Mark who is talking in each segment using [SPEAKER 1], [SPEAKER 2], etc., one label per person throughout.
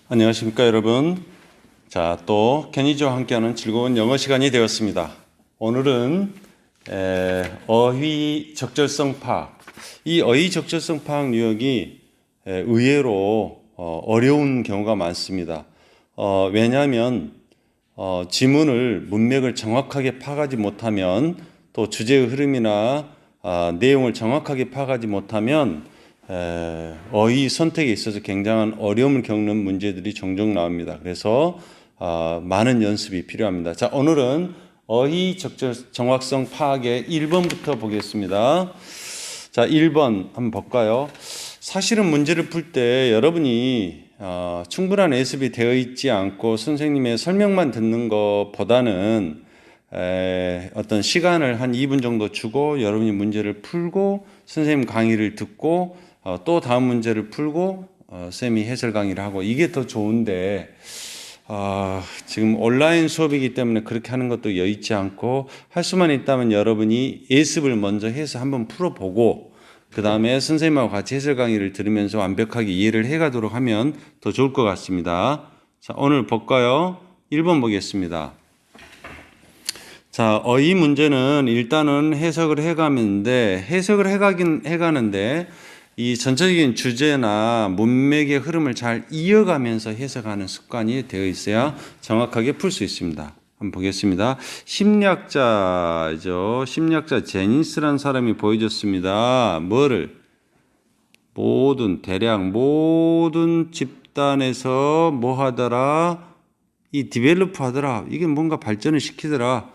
[SPEAKER 1] 안녕하십니까 여러분. 자, 또 kenny지와 함께하는 즐거운 영어 시간이 되었습니다. 오늘은 어휘 적절성 파악. 이 어휘 적절성 파악 유형이 의외로 어려운 경우가 많습니다. 왜냐하면 지문을 문맥을 정확하게 파악하지 못하면, 또 주제의 흐름이나 내용을 정확하게 파악하지 못하면 어휘 선택에 있어서 굉장한 어려움을 겪는 문제들이 종종 나옵니다. 그래서 많은 연습이 필요합니다. 자, 오늘은 어휘 적절 정확성 파악의 1번부터 보겠습니다. 자, 1번 한번 볼까요? 사실은 문제를 풀 때 여러분이 충분한 예습이 되어 있지 않고 선생님의 설명만 듣는 것보다는 어떤 시간을 한 2분 정도 주고 여러분이 문제를 풀고 선생님 강의를 듣고 또 다음 문제를 풀고 쌤이 해설 강의를 하고, 이게 더 좋은데 지금 온라인 수업이기 때문에 그렇게 하는 것도 여의치 않고, 할 수만 있다면 여러분이 예습을 먼저 해서 한번 풀어보고 그 다음에 선생님하고 같이 해설 강의를 들으면서 완벽하게 이해를 해가도록 하면 더 좋을 것 같습니다. 자, 오늘 볼까요? 1번 보겠습니다. 자, 이 문제는 일단은 해석을 해가는데, 이 전체적인 주제나 문맥의 흐름을 잘 이어가면서 해석하는 습관이 되어 있어야 정확하게 풀 수 있습니다. 한번 보겠습니다. 심리학자죠. 심리학자 제니스라는 사람이 보여줬습니다. 대략 모든 집단에서 뭐 하더라? 이 디벨롭 하더라. 이게 뭔가 발전을 시키더라.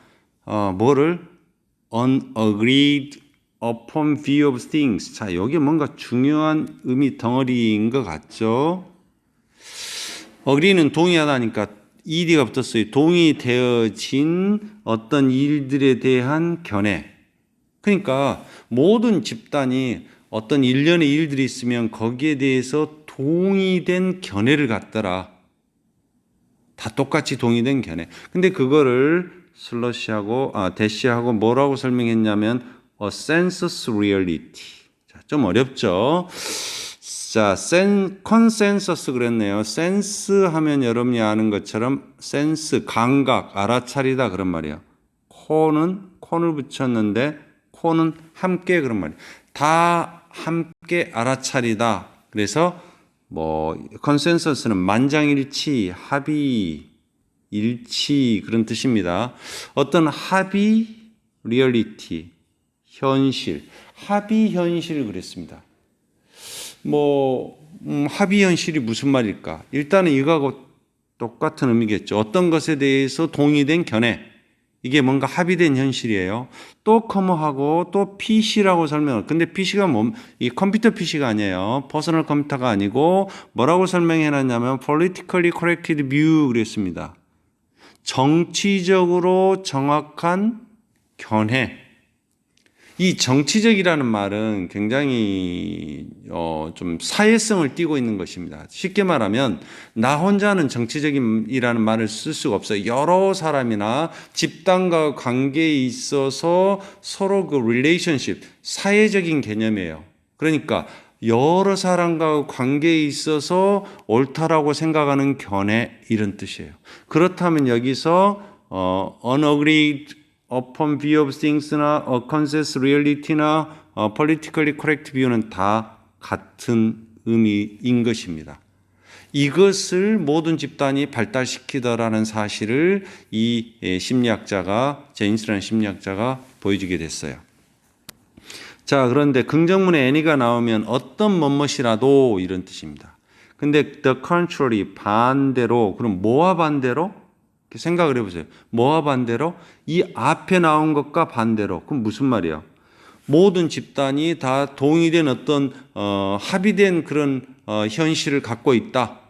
[SPEAKER 1] unagreed upon view of things. 자, 여기 뭔가 중요한 의미 덩어리인 것 같죠? agree는 동의하다니까 ed가 붙었어요. 동의되어진 어떤 일들에 대한 견해. 그러니까 모든 집단이 어떤 일련의 일들이 있으면 거기에 대해서 동의된 견해를 갖더라. 다 똑같이 동의된 견해. 근데 그거를 대시하고 뭐라고 설명했냐면 a census reality. 자, 좀 어렵죠? 자, consensus 그랬네요. sense 하면 여러분이 아는 것처럼 sense, 감각, 알아차리다 그런 말이에요. 콘을 붙였는데 콘은 함께 그런 말이에요. 다 함께 알아차리다. 그래서 consensus는 만장일치, 합의, 일치 그런 뜻입니다. 어떤 합의, 리얼리티, 현실, 합의 현실을 그랬습니다. 합의 현실이 무슨 말일까? 일단은 이거하고 똑같은 의미겠죠. 어떤 것에 대해서 동의된 견해, 이게 뭔가 합의된 현실이에요. 또 커머하고 또 PC라고 설명을. 근데 PC가 이 컴퓨터 PC가 아니에요. 퍼스널 컴퓨터가 아니고 뭐라고 설명해놨냐면 politically correct view 그랬습니다. 정치적으로 정확한 견해. 이 정치적이라는 말은 굉장히 좀 사회성을 띠고 있는 것입니다. 쉽게 말하면 나 혼자는 정치적이라는 말을 쓸 수가 없어요. 여러 사람이나 집단과 관계에 있어서 서로 그 relationship, 사회적인 개념이에요. 그러니까 여러 사람과 관계에 있어서 옳다라고 생각하는 견해, 이런 뜻이에요. 그렇다면 여기서 unagreed upon view of things나 consensus reality나 politically correct view는 다 같은 의미인 것입니다. 이것을 모든 집단이 발달시키더라는 사실을 이 제인스라는 심리학자가 보여주게 됐어요. 자, 그런데 긍정문에 any가 나오면 어떤 뭐뭇이라도 이런 뜻입니다. 근데 the contrary, 반대로, 그럼 뭐와 반대로? 생각을 해보세요. 뭐와 반대로? 이 앞에 나온 것과 반대로. 그럼 무슨 말이에요? 모든 집단이 다 동의된 어떤 합의된 그런 현실을 갖고 있다.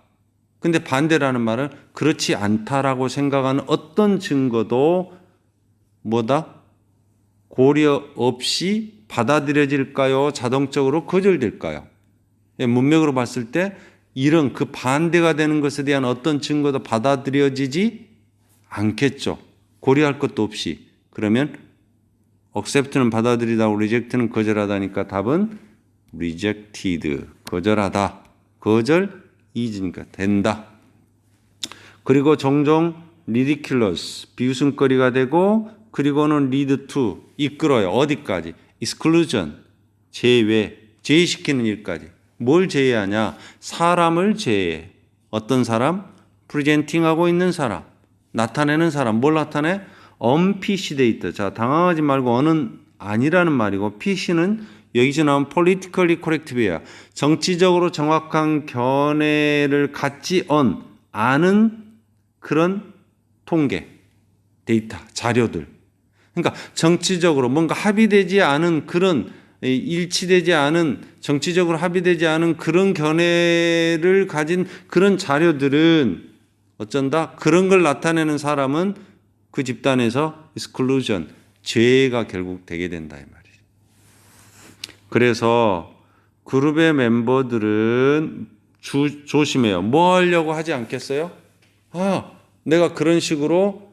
[SPEAKER 1] 근데 반대라는 말은 그렇지 않다라고 생각하는 어떤 증거도 고려 없이 받아들여질까요? 자동적으로 거절될까요? 문맥으로 봤을 때 이런 그 반대가 되는 것에 대한 어떤 증거도 받아들여지지 않겠죠. 고려할 것도 없이. 그러면 accept는 받아들이다, reject는 거절하다니까 답은 rejected, 거절하다. 거절, is니까 된다. 그리고 종종 ridiculous, 비웃음거리가 되고, 그리고는 lead to, 이끌어요. 어디까지? exclusion, 제외, 제외시키는 일까지. 뭘 제외하냐? 사람을 제외해. 어떤 사람? presenting 하고 있는 사람, 나타내는 사람. 뭘 나타내? unPCdate. 자, 당황하지 말고 어는 아니라는 말이고, PC는 여기서 나온 politically correct behavior, 정치적으로 정확한 견해를 갖지 않은 그런 통계, 데이터, 자료들. 그러니까 정치적으로 뭔가 합의되지 않은 그런, 일치되지 않은, 정치적으로 합의되지 않은 그런 견해를 가진 그런 자료들은 어쩐다? 그런 걸 나타내는 사람은 그 집단에서 exclusion, 제외가 결국 되게 된다 이 말이에요. 그래서 그룹의 멤버들은 조심해요. 뭐 하려고 하지 않겠어요? 내가 그런 식으로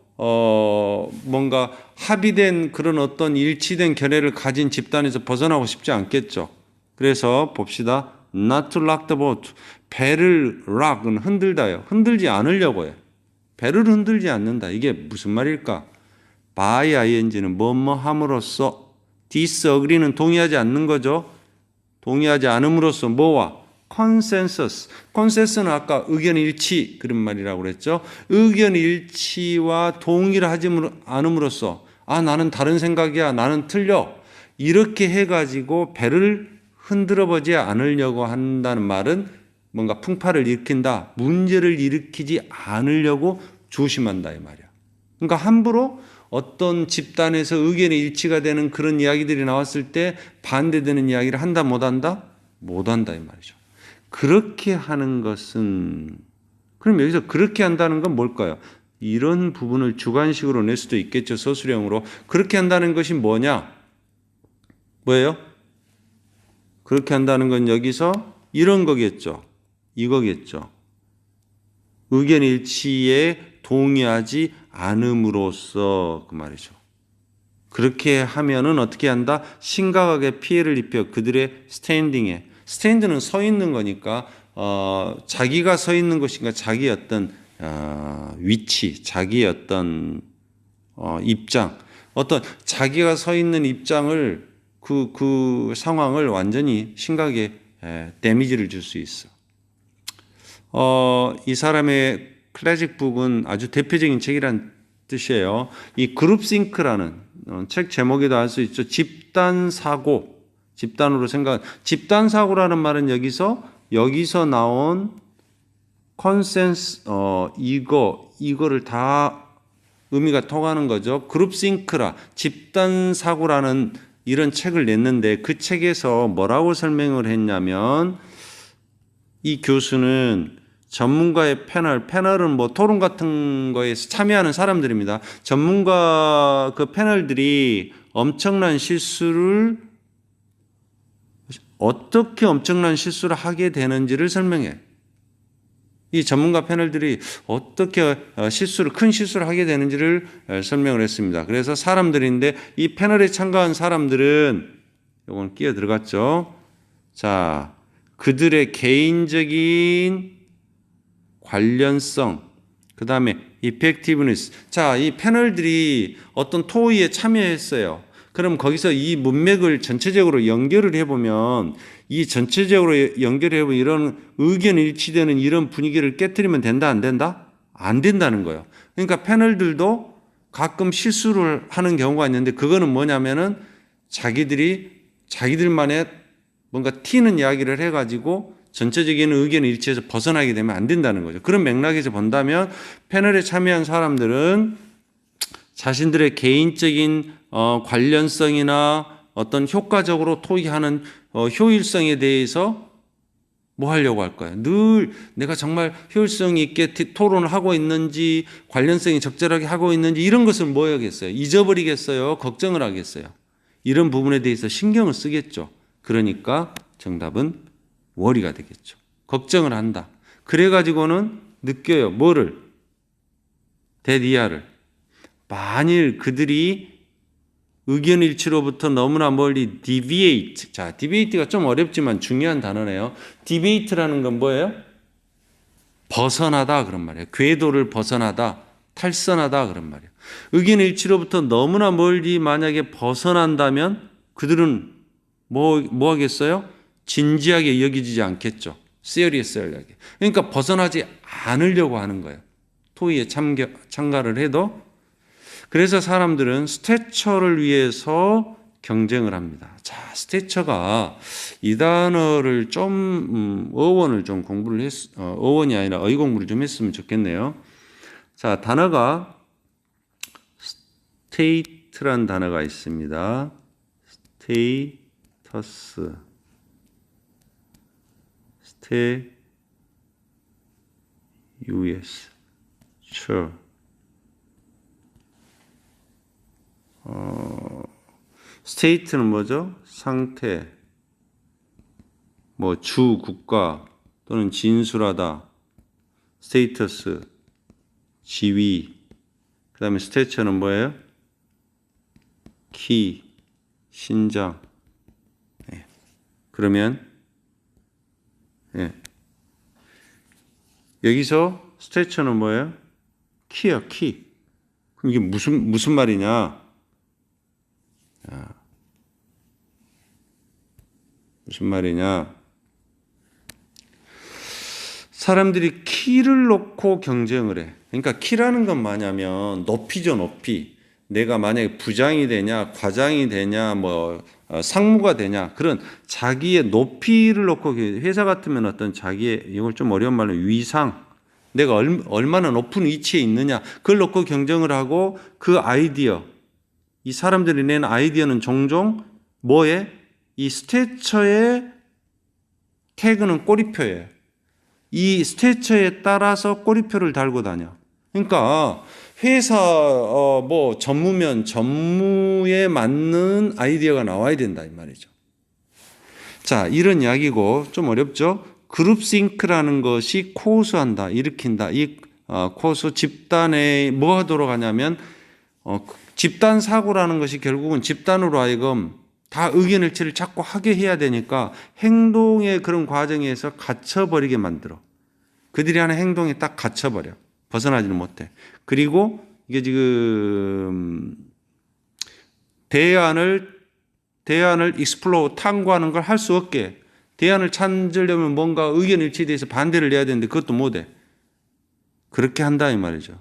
[SPEAKER 1] 뭔가 합의된 그런 어떤 일치된 견해를 가진 집단에서 벗어나고 싶지 않겠죠. 그래서 봅시다. Not to rock the boat. 배를 rock은 흔들다요. 흔들지 않으려고 해요. 배를 흔들지 않는다. 이게 무슨 말일까? by ing는 뭐뭐 함으로써, disagree는 동의하지 않는 거죠. 동의하지 않음으로써 뭐와? consensus. consensus는 아까 의견 일치 그런 말이라고 그랬죠. 의견 일치와 동의를 하지 않음으로써 나는 다른 생각이야. 나는 틀려. 이렇게 해가지고 배를 흔들어 보지 않으려고 한다는 말은 뭔가 풍파를 일으킨다. 문제를 일으키지 않으려고 조심한다 이 말이야. 그러니까 함부로 어떤 집단에서 의견의 일치가 되는 그런 이야기들이 나왔을 때 반대되는 이야기를 한다 못한다? 못한다 이 말이죠. 그렇게 하는 것은, 그럼 여기서 그렇게 한다는 건 뭘까요? 이런 부분을 주관식으로 낼 수도 있겠죠. 서술형으로. 그렇게 한다는 것이 뭐냐? 뭐예요? 그렇게 한다는 건 여기서 이런 거겠죠. 이거겠죠. 의견 일치에 동의하지 않음으로써 그 말이죠. 그렇게 하면은 어떻게 한다? 심각하게 피해를 입혀 그들의 스탠딩에. 스탠드는 서 있는 거니까 자기가 서 있는 것인가, 자기의 어떤 위치, 자기의 어떤 입장, 어떤 자기가 서 있는 입장을 그 상황을 완전히 심각하게 데미지를 줄 수 있어. 이 사람의 클래식 북은 아주 대표적인 책이란 뜻이에요. 이 그룹싱크라는 책 제목에도 알 수 있죠. 집단 사고, 집단으로 생각. 집단 사고라는 말은 여기서 나온 컨센스, 이거를 다 의미가 통하는 거죠. 그룹싱크라, 집단 사고라는 이런 책을 냈는데 그 책에서 뭐라고 설명을 했냐면, 이 교수는 전문가의 패널은 뭐 토론 같은 거에서 참여하는 사람들입니다. 전문가 그 패널들이 엄청난 실수를, 어떻게 엄청난 실수를 하게 되는지를 설명해. 이 전문가 패널들이 어떻게 큰 실수를 하게 되는지를 설명을 했습니다. 그래서 사람들인데 이 패널에 참가한 사람들은, 이건 끼어 들어갔죠. 자, 그들의 개인적인 관련성, 그 다음에 effectiveness. 자, 이 패널들이 어떤 토의에 참여했어요. 그럼 거기서 이 문맥을 전체적으로 연결을 해보면, 이 전체적으로 연결해보면 이런 의견 일치되는 이런 분위기를 깨트리면 된다, 안 된다? 안 된다는 거예요. 그러니까 패널들도 가끔 실수를 하는 경우가 있는데, 그거는 뭐냐면은 자기들만의 뭔가 튀는 이야기를 해가지고 전체적인 의견 일치에서 벗어나게 되면 안 된다는 거죠. 그런 맥락에서 본다면 패널에 참여한 사람들은 자신들의 개인적인 관련성이나 어떤 효과적으로 토의하는 효율성에 대해서 뭐 하려고 할까요? 늘 내가 정말 효율성 있게 토론을 하고 있는지, 관련성이 적절하게 하고 있는지, 이런 것을 뭐 하겠어요? 잊어버리겠어요? 걱정을 하겠어요? 이런 부분에 대해서 신경을 쓰겠죠. 그러니까 정답은 worry가 되겠죠. 걱정을 한다. 그래가지고는 느껴요. 뭐를? 대디아를. 만일 그들이 의견 일치로부터 너무나 멀리 deviate. 자, debate가 좀 어렵지만 중요한 단어네요. debate라는 건 뭐예요? 벗어나다 그런 말이에요. 궤도를 벗어나다, 탈선하다 그런 말이에요. 의견 일치로부터 너무나 멀리 만약에 벗어난다면 그들은 뭐 하겠어요? 진지하게 여기지 않겠죠. serious하게. 그러니까 벗어나지 않으려고 하는 거예요. 토의에 참가를 해도. 그래서 사람들은 스태처를 위해서 경쟁을 합니다. 자, 스태처가 이 단어를 좀 어원을 좀 공부를 어원이 아니라 어휘 공부를 좀 했으면 좋겠네요. 자, 단어가 state란 단어가 있습니다. status, status, state는 뭐죠? 상태, 뭐 주, 국가 또는 진술하다, status, 지위. 그 다음에 스태처는 뭐예요? 키, 신장. 네. 그러면 네. 여기서 스태처는 뭐예요? 키야, 키. 그럼 이게 무슨 말이냐? 무슨 말이냐? 사람들이 키를 놓고 경쟁을 해. 그러니까 키라는 건 뭐냐면 높이죠, 높이. 내가 만약에 부장이 되냐, 과장이 되냐, 뭐 상무가 되냐, 그런 자기의 높이를 놓고, 회사 같으면 어떤 자기의, 이걸 좀 어려운 말로 위상, 내가 얼마나 높은 위치에 있느냐, 그걸 놓고 경쟁을 하고, 그 아이디어, 이 사람들이 낸 아이디어는 종종 뭐에? 이 스태처의 태그는 꼬리표예요. 이 스태처에 따라서 꼬리표를 달고 다녀. 그러니까 회사 뭐 전무면 전무에 맞는 아이디어가 나와야 된다 이 말이죠. 자, 이런 이야기고 좀 어렵죠. 그룹싱크라는 것이 코수한다, 일으킨다. 이 코수 집단에 뭐 하도록 하냐면 집단 사고라는 것이 결국은 집단으로 하여금 다 의견 일치를 자꾸 하게 해야 되니까 행동의 그런 과정에서 갇혀버리게 만들어. 그들이 하는 행동에 딱 갇혀버려. 벗어나지는 못해. 그리고 이게 지금 대안을 익스플로어 탐구하는 걸 할 수 없게, 대안을 찾으려면 뭔가 의견 일치에 대해서 반대를 내야 되는데 그것도 못해. 그렇게 한다 이 말이죠.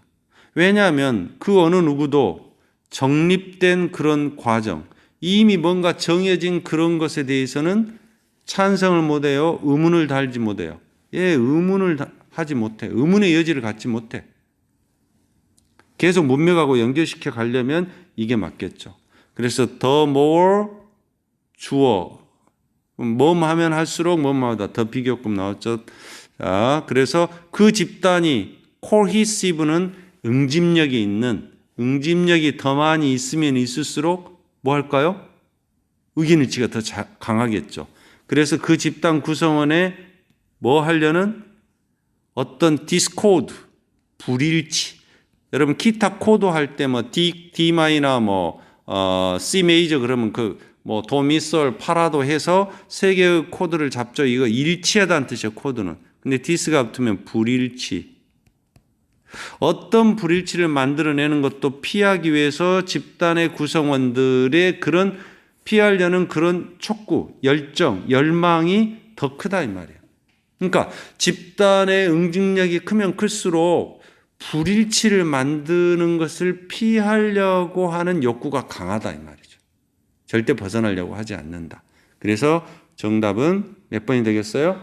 [SPEAKER 1] 왜냐하면 그 어느 누구도 정립된 그런 과정, 이미 뭔가 정해진 그런 것에 대해서는 찬성을 못해요. 의문을 달지 못해요. 의문을 하지 못해. 의문의 여지를 갖지 못해. 계속 문맥하고 연결시켜 가려면 이게 맞겠죠. 그래서 the more 주어, 뭐뭐 하면 할수록 뭐뭐하다. 더 비교급 나왔죠. 자, 그래서 그 집단이 cohesive는 응집력이 있는, 응집력이 더 많이 있으면 있을수록 뭐 할까요? 의견 일치가 더 강하겠죠. 그래서 그 집단 구성원에 뭐 하려는 어떤 디스코드, 불일치. 여러분 기타 코드 할 때 뭐 D 마이너 뭐 C 메이저 그러면 그 뭐 도미솔 파라도 해서 세 개의 코드를 잡죠. 이거 일치하다는 뜻이에요. 코드는. 근데 디스가 붙으면 불일치. 어떤 불일치를 만들어내는 것도 피하기 위해서 집단의 구성원들의 그런 피하려는 그런 촉구, 열정, 열망이 더 크다 이 말이에요. 그러니까 집단의 응집력이 크면 클수록 불일치를 만드는 것을 피하려고 하는 욕구가 강하다 이 말이죠. 절대 벗어나려고 하지 않는다. 그래서 정답은 몇 번이 되겠어요?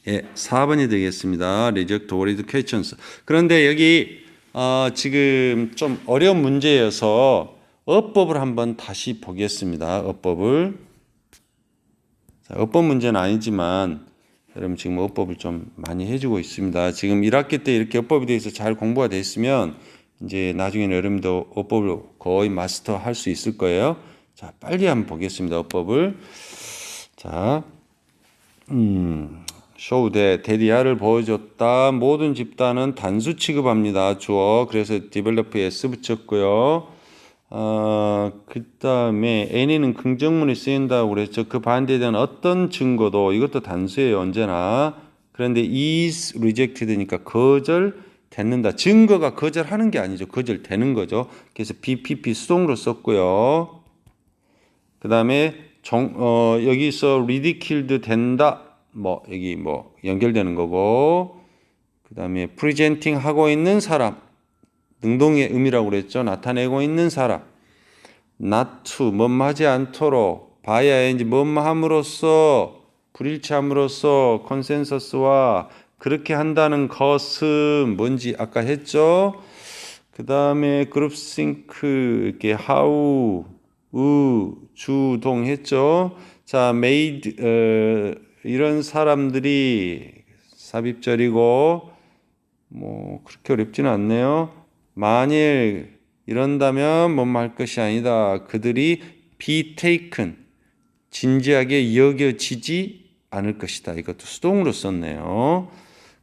[SPEAKER 1] 예, 4번이 되겠습니다. Reject valid questions. 그런데 여기 지금 좀 어려운 문제여서 어법을 한번 다시 보겠습니다. 어법을. 자, 어법 문제는 아니지만 여러분 지금 어법을 좀 많이 해주고 있습니다. 지금 1학기 때 이렇게 어법에 대해서 잘 공부가 돼 있으면 이제 나중에는 여러분도 어법을 거의 마스터할 수 있을 거예요. 자, 빨리 한번 보겠습니다. 어법을. 자, show that 대리아를 보여줬다. 모든 집단은 단수 취급합니다. 주어. 그래서 develop에 s 붙였고요. 그 다음에 any는 긍정문이 쓰인다고 그랬죠. 그 반대에 대한 어떤 증거도 이것도 단수예요. 언제나. 그런데 is rejected니까 거절됐는다. 증거가 거절하는 게 아니죠. 거절되는 거죠. 그래서 BPP 수동으로 썼고요. 그 다음에 여기서 ridiculed 된다. 뭐 여기 뭐 연결되는 거고. 그 다음에 presenting 하고 있는 사람. 능동의 의미라고 그랬죠. 나타내고 있는 사람. not to 뭐뭐하지 않도록 bying 뭐뭐함으로써 불일치함으로써 컨센서스와 그렇게 한다는 것은 뭔지 아까 했죠. 그 다음에 그룹싱크 이렇게 how 주동 했죠. 자 made 이런 사람들이 삽입절이고 뭐 그렇게 어렵지는 않네요. 만일 이런다면 뭐뭐 할 것이 아니다. 그들이 be taken 진지하게 여겨지지 않을 것이다. 이것도 수동으로 썼네요.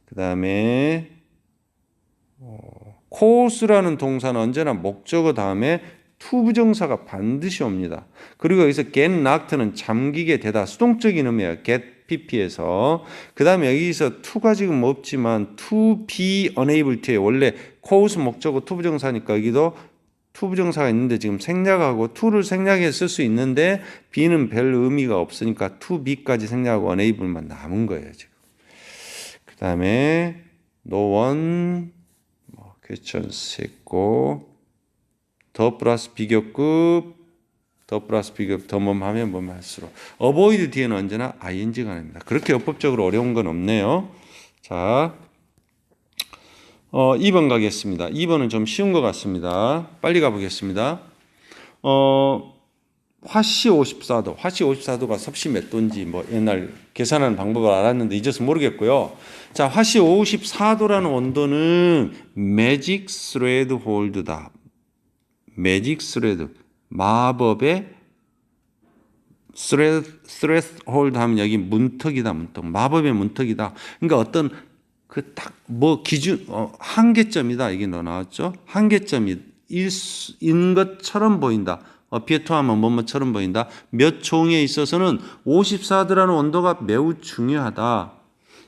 [SPEAKER 1] 그 다음에 course라는 동사는 언제나 목적어 다음에 to 부정사가 반드시 옵니다. 그리고 여기서 get knocked는 잠기게 되다. 수동적인 의미예요. get pp에서. 그 다음에 여기서 to가 지금 없지만 to be unable to에 원래 course 목적어 to 부정사니까 여기도 to 부정사가 있는데 지금 생략하고 to를 생략해 쓸 수 있는데 be는 별 의미가 없으니까 to be까지 생략하고 unable만 남은 거예요. 지금. 그 다음에 no one questions 했고 더 플러스 비교급 더 플러스 비교급 더 뭐하면 뭐뭐 할수록 avoid 뒤에는 언제나 ing가 납니다. 그렇게 어법적으로 어려운 건 없네요. 자 2번 가겠습니다. 2번은 좀 쉬운 것 같습니다. 빨리 가보겠습니다. 화씨 54도. 화씨 54도가 섭씨 몇 도인지 뭐 옛날 계산하는 방법을 알았는데 잊어서 모르겠고요. 자, 화씨 54도라는 온도는 magic thread hold다. magic thread. 마법의 threshold 하면 여기 문턱이다, 문턱. 마법의 문턱이다. 그러니까 어떤 그 딱 뭐 기준 한계점이다 이게 나왔죠. 한계점인 것처럼 보인다. 비에토하면 뭐뭐처럼 보인다. 몇 종에 있어서는 54도라는 온도가 매우 중요하다.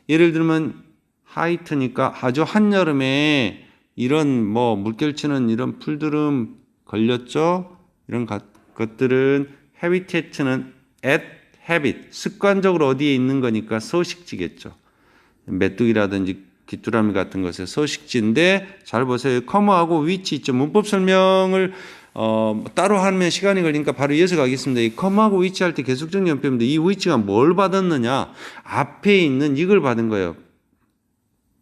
[SPEAKER 1] 예를 들면 하이트니까 아주 한여름에 이런 뭐 물결치는 이런 풀들은 걸렸죠. 이런 것들은 habitat는 at habit 습관적으로 어디에 있는 거니까 서식지겠죠. 메뚜기라든지 귀뚜라미 같은 것의 서식지인데 잘 보세요. 커머하고 위치 있죠. 문법 설명을 따로 하면 시간이 걸리니까 바로 이어서 가겠습니다. 이 커머하고 위치할 때 계속적 연표인데 이 위치가 뭘 받았느냐? 앞에 있는 이걸 받은 거예요.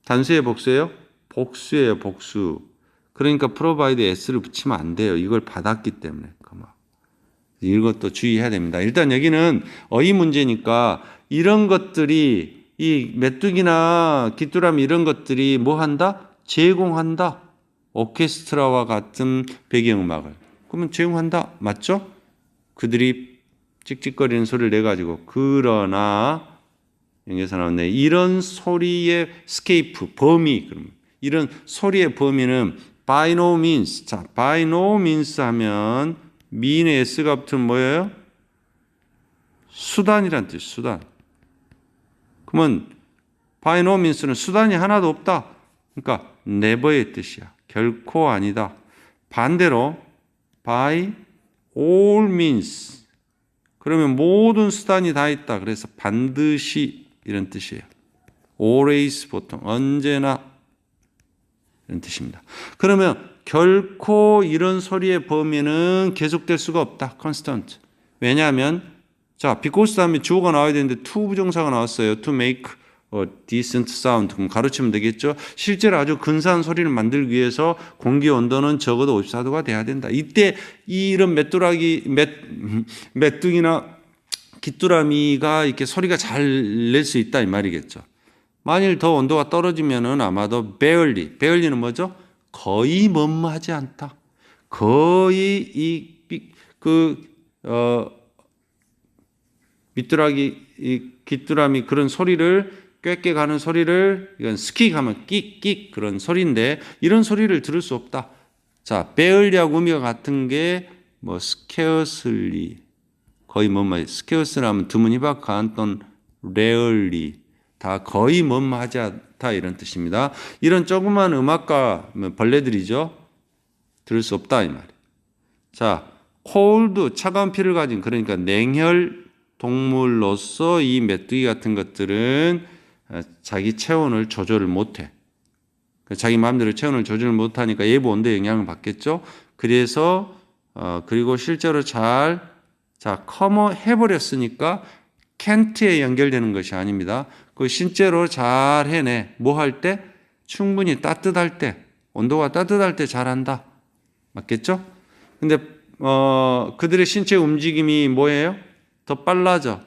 [SPEAKER 1] 단수예요, 복수예요? 복수예요, 복수. 그러니까 프로바이드 s를 붙이면 안 돼요. 이걸 받았기 때문에. 커머. 이것도 주의해야 됩니다. 일단 여기는 어휘 문제니까 이런 것들이 이 메뚜기나 귀뚜라미 이런 것들이 뭐 한다? 제공한다. 오케스트라와 같은 배경음악을. 그러면 제공한다. 맞죠? 그들이 찍찍거리는 소리를 내가지고 그러나 여기서 나왔네. 이런 소리의 스케이프, 범위. 그러면 이런 소리의 범위는 by no means. 자, by no means 하면 mean의 s가 붙으면 뭐예요? 수단이란 뜻, 수단. 그러면 by no means는 수단이 하나도 없다. 그러니까 never의 뜻이야. 결코 아니다. 반대로 by all means. 그러면 모든 수단이 다 있다. 그래서 반드시 이런 뜻이에요. always 보통 언제나 이런 뜻입니다. 그러면 결코 이런 소리의 범위는 계속될 수가 없다. constant. 왜냐하면 자, because 다음에 주어가 나와야 되는데 to 부정사가 나왔어요. to make a decent sound. 그럼 가르치면 되겠죠. 실제로 아주 근사한 소리를 만들기 위해서 공기 온도는 적어도 54도가 돼야 된다. 이때 이런 메뚜기나 귀뚜라미가 이렇게 소리가 잘 낼 수 있다 이 말이겠죠. 만일 더 온도가 떨어지면은 아마도 barely는 뭐죠? 거의 뭐뭐하지 않다. 거의 귀뚜라미 그런 소리를 꽥꽥 하는 소리를 이건 스킥 하면 끽끽 그런 소리인데 이런 소리를 들을 수 없다. 자, barely하고 의미가 같은 게 뭐 scarcely 거의 스carce라면 드문 희박한 또는 rarely 다 거의 뭐뭐하지 않다 이런 뜻입니다. 이런 조그만 음악가 벌레들이죠. 들을 수 없다 이 말이에요. 자, cold 차가운 피를 가진 그러니까 냉혈 동물로서 이 메뚜기 같은 것들은 자기 체온을 조절을 못해. 자기 마음대로 체온을 조절을 못하니까 외부 온도에 영향을 받겠죠. 그래서 그리고 실제로 자 커머 해버렸으니까 can't에 연결되는 것이 아닙니다. 그 실제로 잘 해내. 뭐 할 때? 충분히 따뜻할 때, 온도가 따뜻할 때 잘한다. 맞겠죠? 근데 그들의 신체 움직임이 뭐예요? 더 빨라져.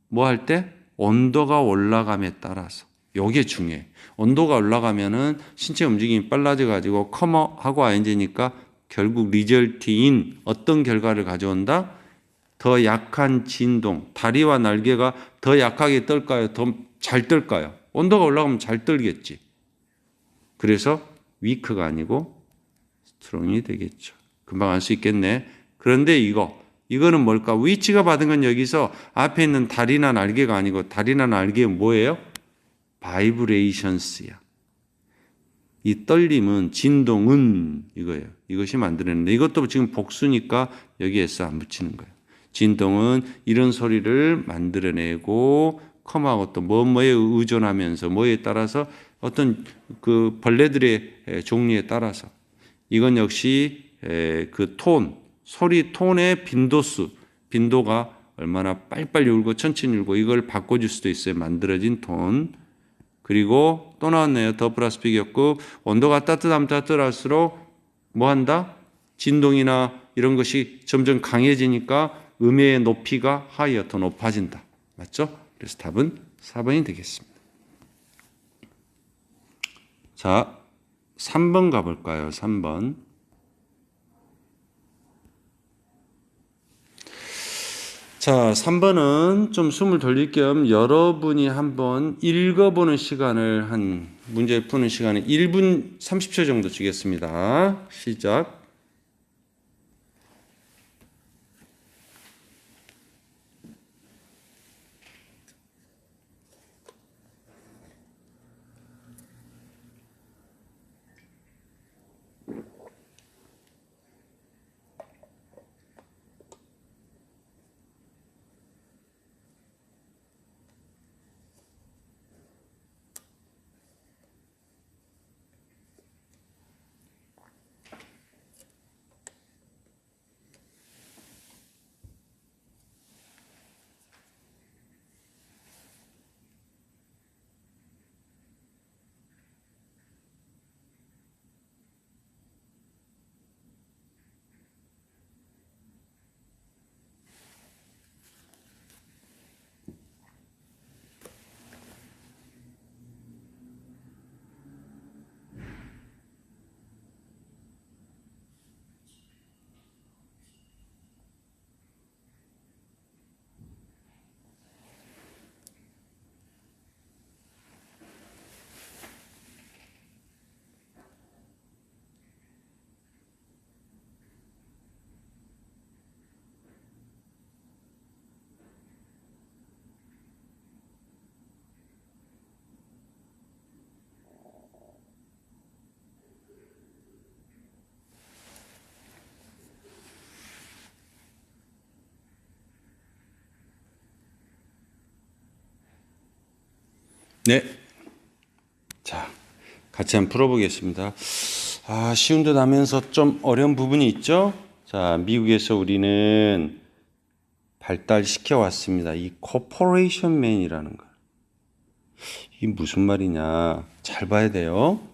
[SPEAKER 1] 뭐 할 때? 온도가 올라감에 따라서. 요게 중요해. 온도가 올라가면은 신체 움직임이 빨라져 가지고 커머하고 ing니까 결국 리절트인 어떤 결과를 가져온다? 더 약한 진동. 다리와 날개가 더 약하게 떨까요? 더 잘 떨까요? 온도가 올라가면 잘 떨겠지. 그래서 위크가 아니고 스트롱이 되겠죠. 금방 알 수 있겠네. 그런데 이거는 뭘까? 위치가 받은 건 여기서 앞에 있는 다리나 날개가 아니고 다리나 날개는 뭐예요? 바이브레이션스야. 이 떨림은 진동은 이거예요. 이것이 만들어내는데 이것도 지금 복수니까 여기에 S 안 붙이는 거예요. 진동은 이런 소리를 만들어내고 컴하고 또 뭐에 의존하면서 뭐에 따라서 어떤 그 벌레들의 종류에 따라서 이건 역시 그 소리 톤의 빈도가 얼마나 빨리빨리 울고 천천히 울고 이걸 바꿔줄 수도 있어요. 만들어진 톤. 그리고 또 나왔네요. 더 플러스 비겼고 온도가 따뜻하면 따뜻할수록 뭐 한다? 진동이나 이런 것이 점점 강해지니까 음의 높이가 더 높아진다. 맞죠? 그래서 답은 4번이 되겠습니다. 자, 3번 가볼까요? 3번. 자, 3번은 좀 숨을 돌릴 겸 여러분이 한번 읽어보는 시간을 문제 푸는 시간을 1분 30초 정도 주겠습니다. 시작. 네. 자, 같이 한번 풀어보겠습니다. 쉬운 듯 하면서 좀 어려운 부분이 있죠? 자, 미국에서 우리는 발달시켜 왔습니다. 이 코퍼레이션맨이라는 거. 이게 무슨 말이냐? 잘 봐야 돼요.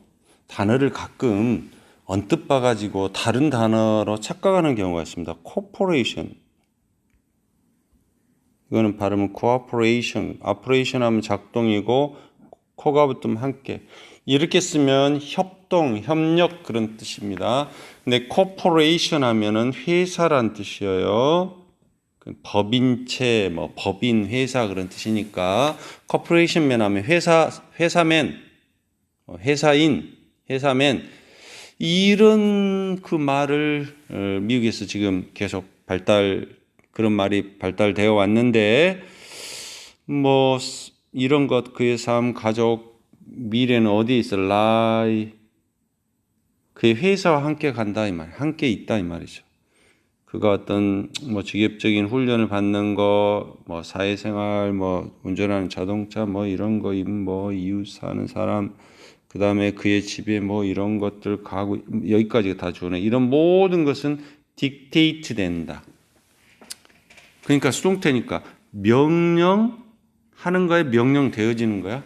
[SPEAKER 1] 단어를 가끔 언뜻 봐가지고 다른 단어로 착각하는 경우가 있습니다. 코퍼레이션. 이거는 발음은 cooperation, operation 하면 작동이고 코가 붙으면 함께. 이렇게 쓰면 협동, 협력 그런 뜻입니다. 근데 corporation 하면은 회사란 뜻이에요. 법인체, 법인, 회사 그런 뜻이니까 corporationman 하면 회사맨, 회사맨 이런 그 말을 미국에서 지금 계속 그런 말이 발달되어 왔는데 이런 것, 그의 삶, 가족, 미래는 어디에 있어? lie. 그의 회사와 함께 간다 이 말, 함께 있다 이 말이죠. 그가 어떤 뭐 직업적인 훈련을 받는 거, 뭐 사회생활, 뭐 운전하는 자동차, 뭐 이런 거, 뭐 이웃 사는 사람, 그 다음에 그의 집에 뭐 이런 것들 가고 여기까지 다 주네. 이런 모든 것은 딕테이트 된다. 그러니까 수동태니까 명령하는 거에 명령되어지는 거야.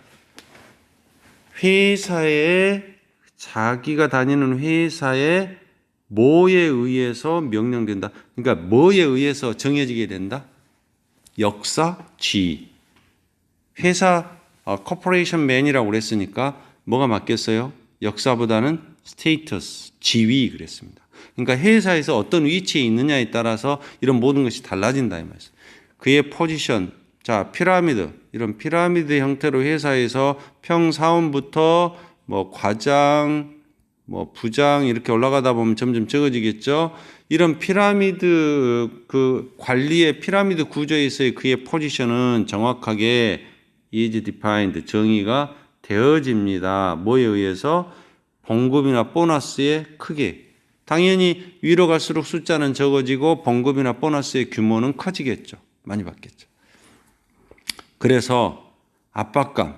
[SPEAKER 1] 회사에 자기가 다니는 회사에 뭐에 의해서 명령된다. 그러니까 뭐에 의해서 정해지게 된다? 역사, 지위. 회사 코퍼레이션 맨이라고 그랬으니까 뭐가 맞겠어요? 역사보다는 스테이터스, 지위 그랬습니다. 그러니까 회사에서 어떤 위치에 있느냐에 따라서 이런 모든 것이 달라진다 이 말이죠. 그의 포지션, 자 피라미드, 이런 피라미드 형태로 회사에서 평사원부터 뭐 과장, 뭐 부장 이렇게 올라가다 보면 점점 적어지겠죠. 이런 피라미드 그 관리의 피라미드 구조에서의 그의 포지션은 정확하게 is defined, 정의가 되어집니다. 뭐에 의해서? 봉급이나 보너스의 크기. 당연히 위로 갈수록 숫자는 적어지고 봉급이나 보너스의 규모는 커지겠죠. 많이 받겠죠. 그래서 압박감.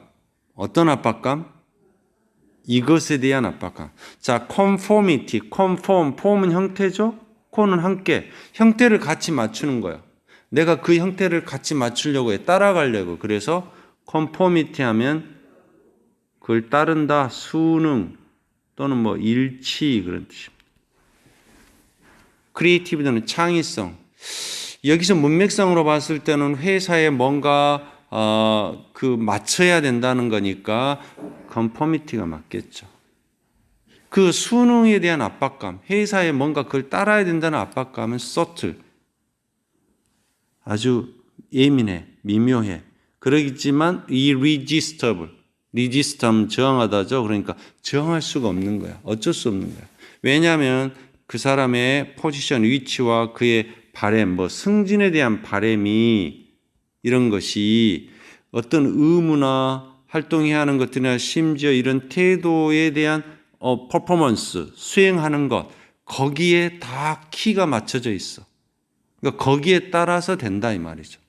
[SPEAKER 1] 어떤 압박감? 이것에 대한 압박감. 자, conformity, conform, form은 형태죠? con은 함께. 형태를 같이 맞추는 거예요. 내가 그 형태를 같이 맞추려고 해. 따라가려고. 그래서 conformity 하면 그걸 따른다, 수능 또는 뭐 일치 그런 뜻입니다. 크리에이티브는 창의성. 여기서 문맥상으로 봤을 때는 회사에 뭔가 그 맞춰야 된다는 거니까 컨포미티가 맞겠죠. 그 수능에 대한 압박감, 회사에 뭔가 그걸 따라야 된다는 압박감은 subtle, 아주 예민해, 미묘해. 그러겠지만 irresistible, resistam 저항하다죠. 그러니까 저항할 수가 없는 거야. 어쩔 수 없는 거야. 왜냐하면 그 사람의 포지션, 위치와 그의 바램, 뭐 승진에 대한 바램이 이런 것이 어떤 의무나 활동해야 하는 것들이나 심지어 이런 태도에 대한 퍼포먼스, 수행하는 것, 거기에 다 키가 맞춰져 있어. 그러니까 거기에 따라서 된다 이 말이죠.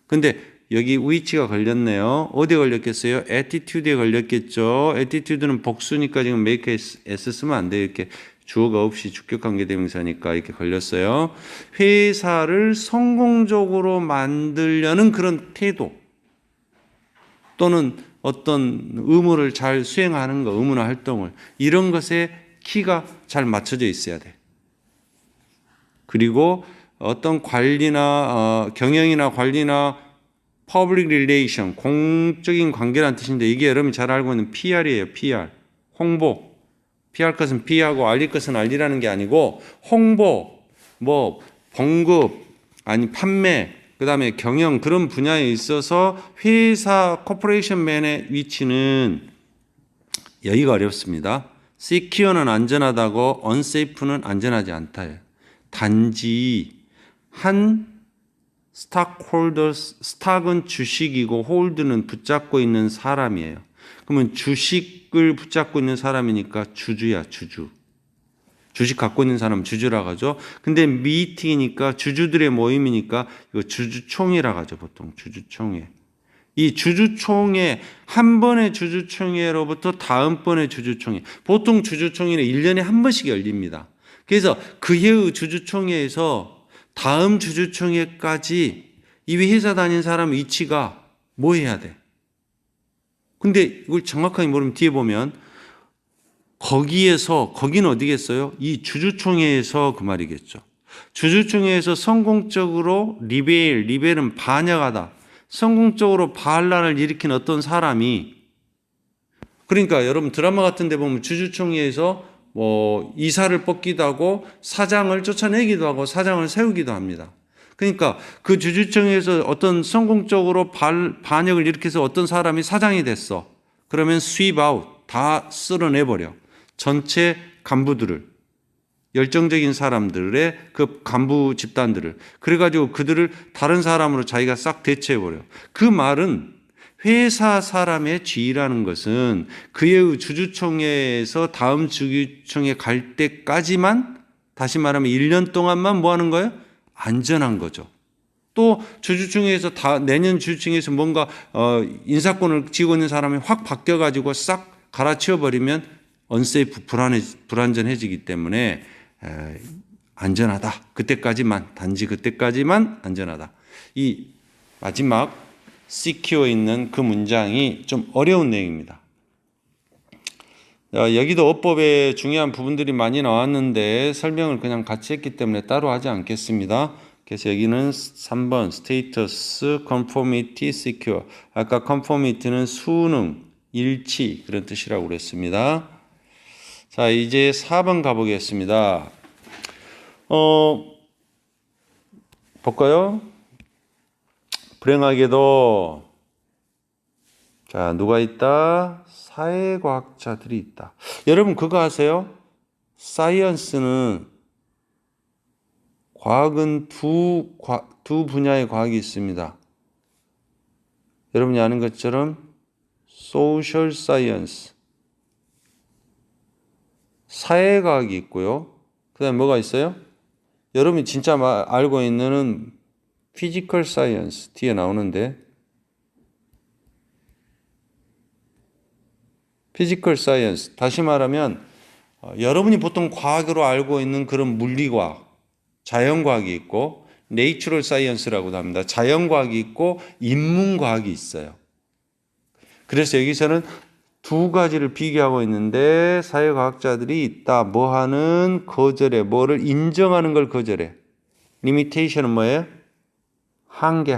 [SPEAKER 1] 근데 여기 위치가 걸렸네요. 어디에 걸렸겠어요? attitude에 걸렸겠죠. attitude는 복수니까 지금 make s 쓰면 안 돼요. 이렇게 주어가 없이 주격관계대명사니까 이렇게 걸렸어요. 회사를 성공적으로 만들려는 그런 태도 또는 어떤 의무를 잘 수행하는 거, 의무나 활동을 이런 것에 키가 잘 맞춰져 있어야 돼. 그리고 어떤 관리나 경영이나 관리나 public relation, 공적인 관계라는 뜻인데 이게 여러분이 잘 알고 있는 PR이에요. PR, 홍보. 피할 것은 피하고 알릴 것은 알리라는 게 아니고 홍보, 뭐 봉급, 아니 판매, 그 다음에 경영 그런 분야에 있어서 회사 코퍼레이션맨의 위치는 여기가 어렵습니다. secure는 안전하다고 unsafe는 안전하지 않다예요. 단지 한 스탁홀더스, 스탁은 주식이고 홀드는 붙잡고 있는 사람이에요. 그러면 주식을 붙잡고 있는 사람이니까 주주야, 주주. 주식 갖고 있는 사람은 주주라고 하죠. 근데 미팅이니까 주주들의 모임이니까 이거 주주총회라고 하죠, 보통. 주주총회. 이 주주총회, 한 번의 주주총회로부터 다음번의 주주총회. 보통 주주총회는 1년에 한 번씩 열립니다. 그래서 그 해의 주주총회에서 다음 주주총회까지 이 회사 다닌 사람 위치가 뭐 해야 돼? 근데 이걸 정확하게 모르면 뒤에 보면 거기는 어디겠어요? 이 주주총회에서 그 말이겠죠. 주주총회에서 성공적으로 리벨은 반역하다. 성공적으로 반란을 일으킨 어떤 사람이, 그러니까 여러분 드라마 같은 데 보면 주주총회에서 뭐 이사를 뽑기도 하고 사장을 쫓아내기도 하고 사장을 세우기도 합니다. 그러니까 그 주주총회에서 어떤 성공적으로 반역을 일으켜서 어떤 사람이 사장이 됐어. 그러면 sweep out, 다 쓸어내버려. 전체 간부들을, 열정적인 사람들의 그 간부 집단들을. 그래가지고 그들을 다른 사람으로 자기가 싹 대체해버려. 그 말은 회사 사람의 지위라는 것은 그의 주주총회에서 다음 주주총회 갈 때까지만, 다시 말하면 1년 동안만 뭐 하는 거예요? 안전한 거죠. 또 주주총회에서 내년 주주총회에서 뭔가 인사권을 쥐고 있는 사람이 확 바뀌어가지고 싹 갈아치워 버리면 언세이프, 불안전해지기 때문에 안전하다. 그때까지만, 단지 그때까지만 안전하다. 이 마지막 secure 있는 그 문장이 좀 어려운 내용입니다. 여기도 어법에 중요한 부분들이 많이 나왔는데 설명을 그냥 같이 했기 때문에 따로 하지 않겠습니다. 그래서 여기는 3번 status, conformity, secure. 아까 conformity는 수능, 일치 그런 뜻이라고 그랬습니다. 자, 이제 4번 가보겠습니다. 볼까요? 불행하게도 자, 누가 있다? 사회과학자들이 있다. 여러분 그거 아세요? 사이언스는 과학은 두 분야의 과학이 있습니다. 여러분이 아는 것처럼 소셜 사이언스, 사회과학이 있고요. 그 다음에 뭐가 있어요? 여러분이 진짜 알고 있는 피지컬 사이언스 뒤에 나오는데, 피지컬 사이언스, 다시 말하면 여러분이 보통 과학으로 알고 있는 그런 물리과학, 자연과학이 있고 내이처럴 사이언스라고도 합니다. 자연과학이 있고 인문과학이 있어요. 그래서 여기서는 두 가지를 비교하고 있는데 사회과학자들이 있다. 뭐 하는? 거절해. 뭐를 인정하는 걸 거절해. 리미테이션은 뭐예요? 한계.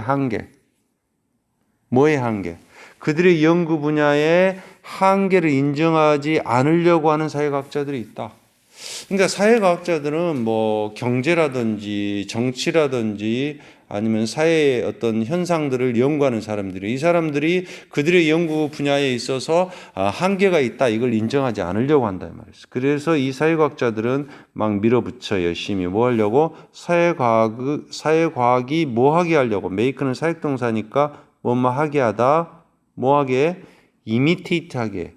[SPEAKER 1] 뭐의 한계? 그들의 연구 분야의 한계를 인정하지 않으려고 하는 사회과학자들이 있다. 그러니까 사회과학자들은 뭐 경제라든지 정치라든지 아니면 사회의 어떤 현상들을 연구하는 사람들이, 이 사람들이 그들의 연구 분야에 있어서 한계가 있다, 이걸 인정하지 않으려고 한다 이 말이었어요. 그래서 이 사회과학자들은 막 밀어붙여 열심히 뭐 하려고? 사회과학이 뭐 하게 하려고? 메이크는 사역동사니까 뭐뭐 하게 하다, 뭐 하게? 이미테이트 하게.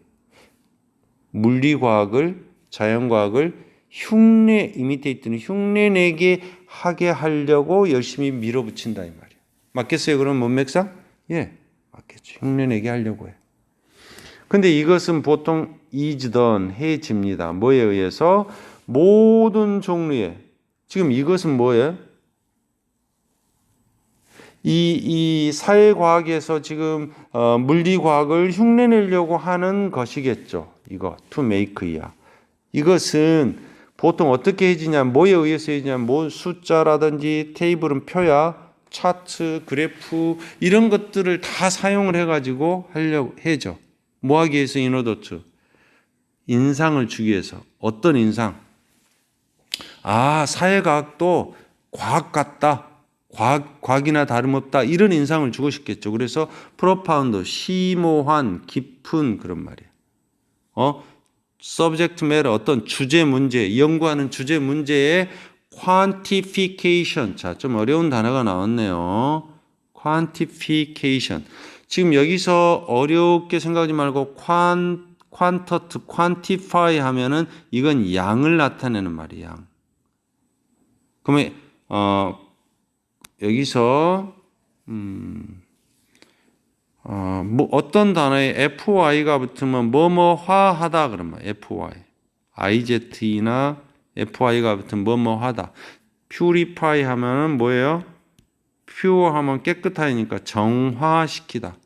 [SPEAKER 1] 물리과학을, 자연과학을 이미테이트는 흉내내게 하게 하려고 열심히 밀어붙인다 이 말이에요. 맞겠어요? 그럼 문맥상? 예, 맞겠죠. 흉내내게 하려고 해요. 근데 이것은 보통 is done, 해집니다. 뭐에 의해서? 모든 종류의, 지금 이것은 뭐예요? 이 사회과학에서 지금 물리과학을 흉내내려고 하는 것이겠죠. 이거 to make야. 이것은 보통 어떻게 해지냐, 뭐에 의해서 해지냐, 뭐 숫자라든지 테이블은 표야, 차트, 그래프 이런 것들을 다 사용을 해가지고 하려고 해죠. 뭐 하기 위해서? 인어도트, 인상을 주기 위해서. 어떤 인상? 사회과학도 과학 같다, 과학이나 다름없다, 이런 인상을 주고 싶겠죠. 그래서 프로파운드, 심오한, 깊은 그런 말이에요. subject matter, 어떤 주제 문제, 연구하는 주제 문제의 quantification. 자, 좀 어려운 단어가 나왔네요. quantification. 지금 여기서 어렵게 생각하지 말고 quantify 하면은 이건 양을 나타내는 말이에요. 양. 그러면 여기서 뭐 어떤 단어에 fy가 붙으면 뭐뭐화하다 그러면 fy, izet나 fy가 붙으면 뭐뭐하다. purify 하면은 뭐예요? pure 하면 깨끗하니까 정화시키다.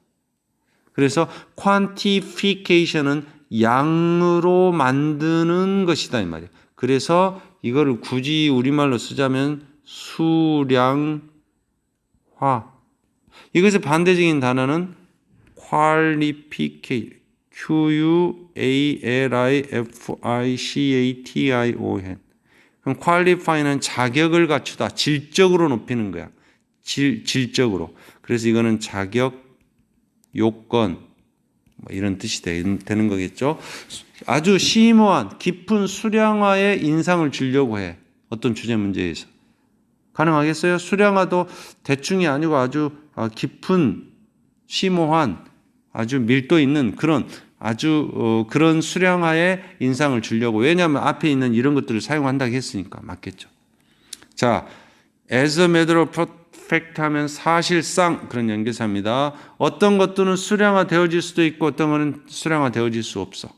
[SPEAKER 1] 그래서 quantification은 양으로 만드는 것이다 이 말이에요. 그래서 이거를 굳이 우리말로 쓰자면 수량화. 이것의 반대적인 단어는 qualification, qualification. 그럼 qualify는 자격을 갖추다, 질적으로 높이는 거야. 질적으로. 그래서 이거는 자격, 요건 뭐 이런 뜻이 되는 거겠죠. 아주 심오한 깊은 수량화의 인상을 주려고 해. 어떤 주제 문제에서. 가능하겠어요? 수량화도 대충이 아니고 아주 깊은 심오한 아주 밀도 있는 그런 아주 그런 수량화의 인상을 주려고. 왜냐하면 앞에 있는 이런 것들을 사용한다고 했으니까 맞겠죠. 자, as a matter of fact 하면 사실상 그런 연계사입니다. 어떤 것들은 수량화 되어질 수도 있고 어떤 것은 수량화 되어질 수 없어.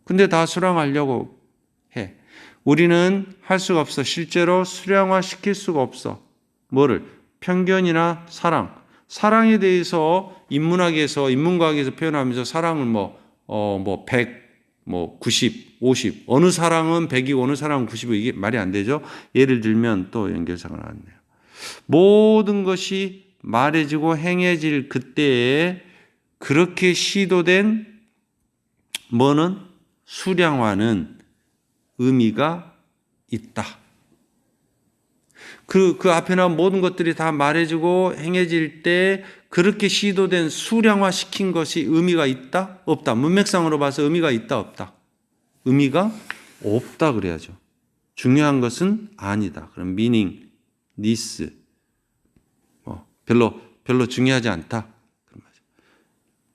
[SPEAKER 1] 근데 다 수량화하려고 해. 우리는 할 수가 없어. 실제로 수량화 시킬 수가 없어. 뭐를? 편견이나 사랑. 사랑에 대해서 인문과학에서 표현하면서 사랑을 100, 90, 50. 어느 사랑은 100이고 어느 사랑은 90이고 이게 말이 안 되죠. 예를 들면 또 연결사가 나왔네요. 모든 것이 말해지고 행해질 그때에 그렇게 시도된 뭐는 수량화는 의미가 있다. 그 앞에 나온 모든 것들이 다 말해지고 행해질 때 그렇게 시도된 수량화 시킨 것이 의미가 있다? 없다. 문맥상으로 봐서 의미가 있다? 없다? 의미가 없다 그래야죠. 중요한 것은 아니다. 그럼 meaning, this 별로 중요하지 않다.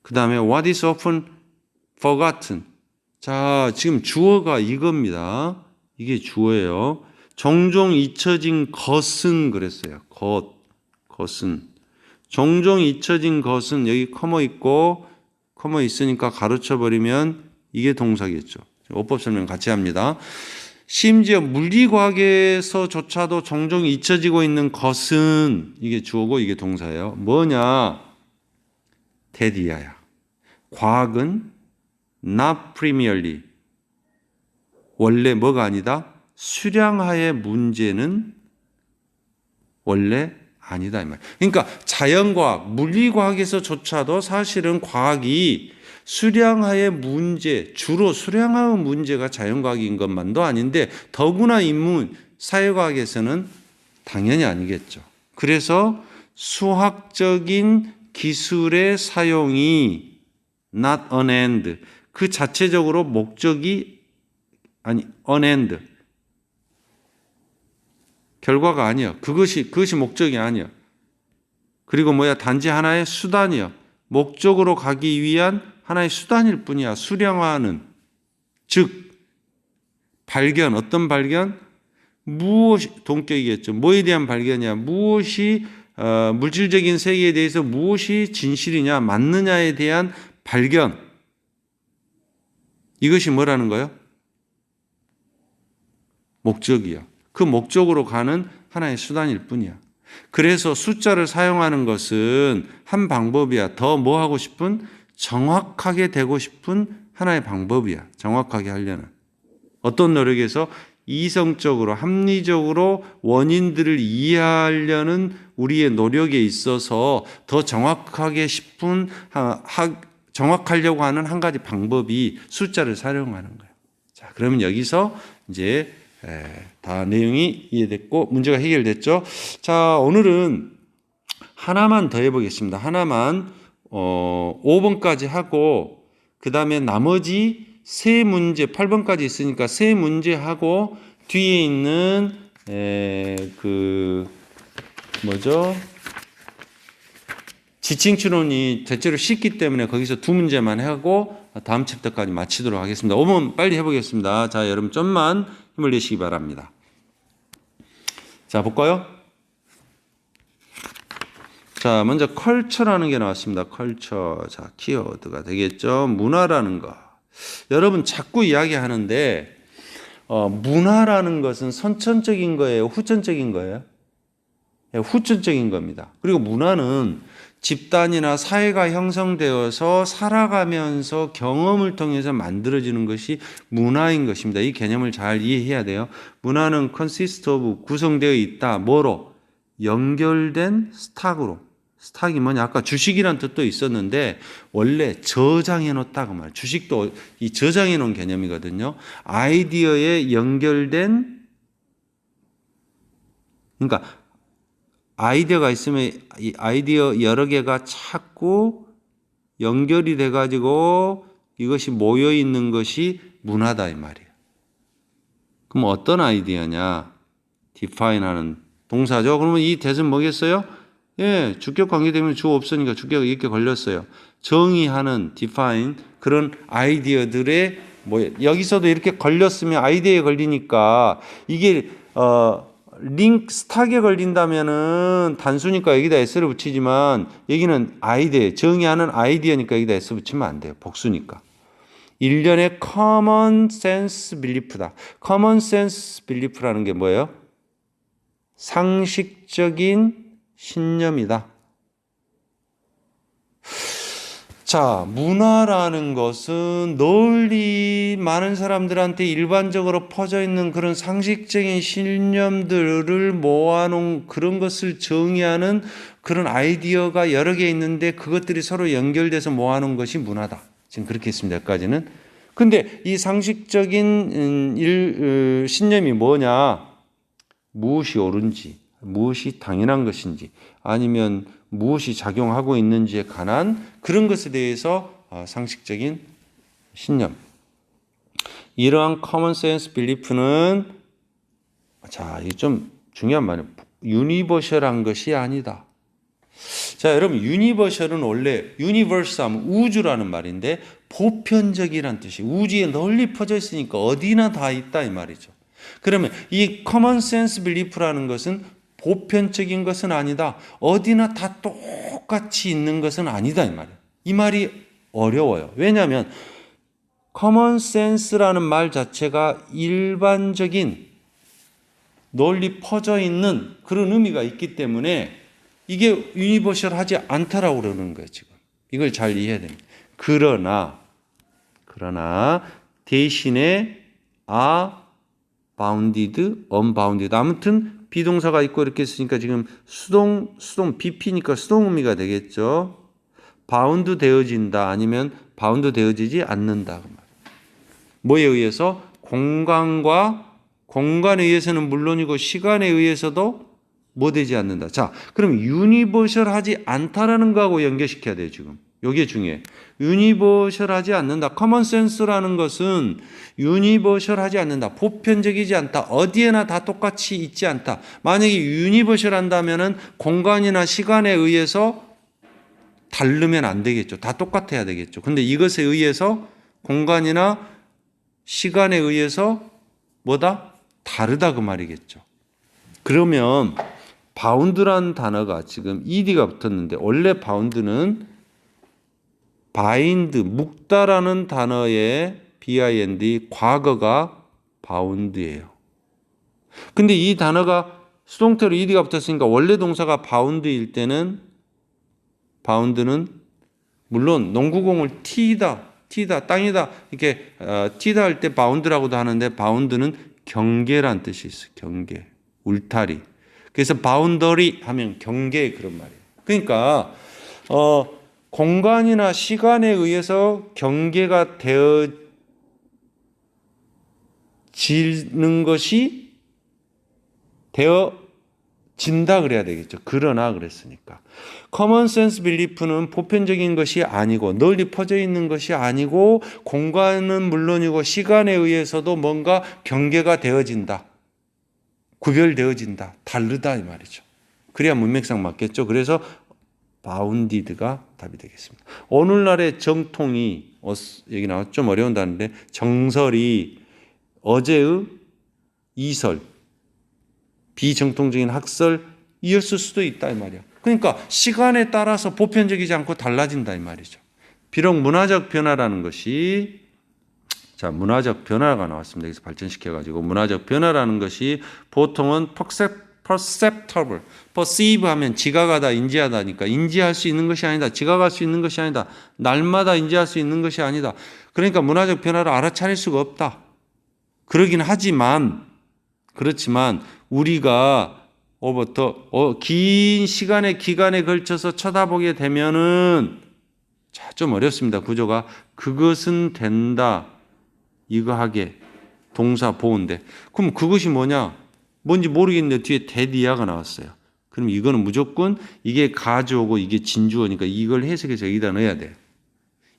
[SPEAKER 1] 그 다음에 what is often forgotten. 자, 지금 주어가 이겁니다. 이게 주어예요. 종종 잊혀진 것은 그랬어요. 것은. 종종 잊혀진 것은 여기 커머 있고 커머 있으니까 가로쳐버리면 이게 동사겠죠. 어법 설명 같이 합니다. 심지어 물리과학에서조차도 종종 잊혀지고 있는 것은 이게 주어고 이게 동사예요. 뭐냐? 대디아야. 과학은 not primarily 원래 뭐가 아니다? 수량화의 문제는 원래 아니다 이 말. 그러니까 자연과학, 물리과학에서조차도 사실은 과학이 수량화의 문제, 주로 수량화의 문제가 자연과학인 것만도 아닌데 더구나 인문, 사회과학에서는 당연히 아니겠죠. 그래서 수학적인 기술의 사용이 not an end, 그 자체적으로 목적이 an end, 결과가 아니야. 그것이 목적이 아니야. 그리고 단지 하나의 수단이야. 목적으로 가기 위한 하나의 수단일 뿐이야. 수량화는. 즉 발견, 어떤 발견? 무엇이 동격이겠죠. 뭐에 대한 발견이야? 무엇이 물질적인 세계에 대해서 무엇이 진실이냐, 맞느냐에 대한 발견. 이것이 뭐라는 거예요? 목적이야. 그 목적으로 가는 하나의 수단일 뿐이야. 그래서 숫자를 사용하는 것은 한 방법이야. 더 뭐 하고 싶은? 정확하게 되고 싶은 하나의 방법이야. 정확하게 하려는. 어떤 노력에서 이성적으로, 합리적으로 원인들을 이해하려는 우리의 노력에 있어서 더 정확하게 정확하려고 하는 한 가지 방법이 숫자를 사용하는 거예요. 자, 그러면 여기서 이제 다 내용이 이해됐고 문제가 해결됐죠. 자, 오늘은 하나만 더 해보겠습니다. 하나만 5번까지 하고 그 다음에 나머지 세 문제 8번까지 있으니까 세 문제 하고 뒤에 있는 지칭추론이 대체로 쉽기 때문에 거기서 두 문제만 하고 다음 챕터까지 마치도록 하겠습니다. 5번 빨리 해보겠습니다. 자, 여러분 좀만 힘을 내시기 바랍니다. 자, 볼까요? 자, 먼저 컬처라는 게 나왔습니다. 컬처. 자, 키워드가 되겠죠. 문화라는 거. 여러분 자꾸 이야기하는데 문화라는 것은 선천적인 거예요? 후천적인 거예요? 후천적인 겁니다. 그리고 문화는 집단이나 사회가 형성되어서 살아가면서 경험을 통해서 만들어지는 것이 문화인 것입니다. 이 개념을 잘 이해해야 돼요. 문화는 consist of, 구성되어 있다. 뭐로? 연결된 스탁으로. 스탁이 뭐냐? 아까 주식이란 뜻도 있었는데 원래 저장해 놓다 그 말. 주식도 이 저장해 놓은 개념이거든요. 아이디어에 연결된, 그러니까 아이디어가 있으면 이 아이디어 여러 개가 자꾸 연결이 돼가지고 이것이 모여 있는 것이 문화다 이 말이에요. 그럼 어떤 아이디어냐? define 하는 동사죠. 그러면 이 대은 뭐겠어요? 예, 주격 관계 때문에 주어 없으니까 주격 이렇게 걸렸어요. 정의하는 define 그런 아이디어들의 뭐 여기서도 이렇게 걸렸으면 아이디어에 걸리니까 이게 링크 스탁에 걸린다면은 단수니까 여기다 s를 붙이지만 여기는 아이디어 정의하는 아이디어니까 여기다 s 붙이면 안 돼요. 복수니까. 일련의 common sense belief다. common sense belief라는 게 뭐예요? 상식적인 신념이다. 자, 문화라는 것은 널리 많은 사람들한테 일반적으로 퍼져 있는 그런 상식적인 신념들을 모아놓은 그런 것을 정의하는 그런 아이디어가 여러 개 있는데 그것들이 서로 연결돼서 모아놓은 것이 문화다. 지금 그렇게 했습니다. 여기까지는. 근데 이 상식적인 신념이 뭐냐? 무엇이 옳은지, 무엇이 당연한 것인지, 아니면 무엇이 작용하고 있는지에 관한 그런 것에 대해서 상식적인 신념. 이러한 common sense belief는 자, 이게 좀 중요한 말이에요. 유니버셜한 것이 아니다. 자, 여러분 유니버셜은 원래 유니버스 하면 우주라는 말인데 보편적이란 뜻이 우주에 널리 퍼져 있으니까 어디나 다 있다 이 말이죠. 그러면 이 common sense belief라는 것은 보편적인 것은 아니다. 어디나 다 똑같이 있는 것은 아니다 이 말이에요. 이 말이 어려워요. 왜냐하면 common sense라는 말 자체가 일반적인 널리 퍼져 있는 그런 의미가 있기 때문에 이게 유니버셜하지 않다라고 그러는 거예요. 지금 이걸 잘 이해해야 됩니다. 그러나 대신에 bounded, unbounded 아무튼 비동사가 있고 이렇게 했으니까 지금 수동 BP니까 수동 의미가 되겠죠. 바운드 되어진다 아니면 바운드 되어지지 않는다. 뭐에 의해서? 공간에 의해서는 물론이고 시간에 의해서도 뭐 되지 않는다. 자, 그럼 유니버셜하지 않다라는 거하고 연결시켜야 돼요. 지금 이게 중요해. 유니버셜하지 않는다. 커먼센스라는 것은 유니버셜하지 않는다. 보편적이지 않다. 어디에나 다 똑같이 있지 않다. 만약에 유니버셜한다면은 공간이나 시간에 의해서 다르면 안 되겠죠. 다 똑같아야 되겠죠. 근데 이것에 의해서 공간이나 시간에 의해서 뭐다? 다르다 그 말이겠죠. 그러면 바운드라는 단어가 지금 ed가 붙었는데 원래 바운드는 바인드, 묶다라는 단어의 bind, 과거가 바운드예요. 근데 이 단어가 수동태로 ed가 붙었으니까 원래 동사가 바운드일 때는 바운드는 물론 농구공을 튀다, 땅이다 이렇게 튀다 할 때 바운드라고도 하는데 바운드는 경계란 뜻이 있어요. 경계, 울타리. 그래서 바운더리 하면 경계 그런 말이에요. 그러니까 공간이나 시간에 의해서 경계가 되어지는 것이 되어진다 그래야 되겠죠. 그러나 그랬으니까. common sense belief는 보편적인 것이 아니고 널리 퍼져 있는 것이 아니고 공간은 물론이고 시간에 의해서도 뭔가 경계가 되어진다. 구별되어진다. 다르다 이 말이죠. 그래야 문맥상 맞겠죠. 그래서 바운디드가 답이 되겠습니다. 오늘날의 정통이 여기 나와 좀 어려운 단어인데 정설이 어제의 이설, 비정통적인 학설 이었을 수도 있다 이 말이야. 그러니까 시간에 따라서 보편적이지 않고 달라진다 이 말이죠. 비록 문화적 변화라는 것이 자, 문화적 변화가 나왔습니다. 여기서 발전시켜가지고 문화적 변화라는 것이 보통은 perceptible, perceive 하면 지각하다, 인지하다니까 인지할 수 있는 것이 아니다. 지각할 수 있는 것이 아니다. 날마다 인지할 수 있는 것이 아니다. 그러니까 문화적 변화를 알아차릴 수가 없다. 그러긴 하지만 그렇지만 우리가 긴 시간의 기간에 걸쳐서 쳐다보게 되면은 자, 좀 어렵습니다. 구조가 그것은 된다. 이거 하게 동사 보호인데 그럼 그것이 뭐냐? 뭔지 모르겠는데 뒤에 대디아가 나왔어요. 그럼 이거는 무조건 이게 가주어고 이게 진주어니까 이걸 해석해서 여기다 넣어야 돼요.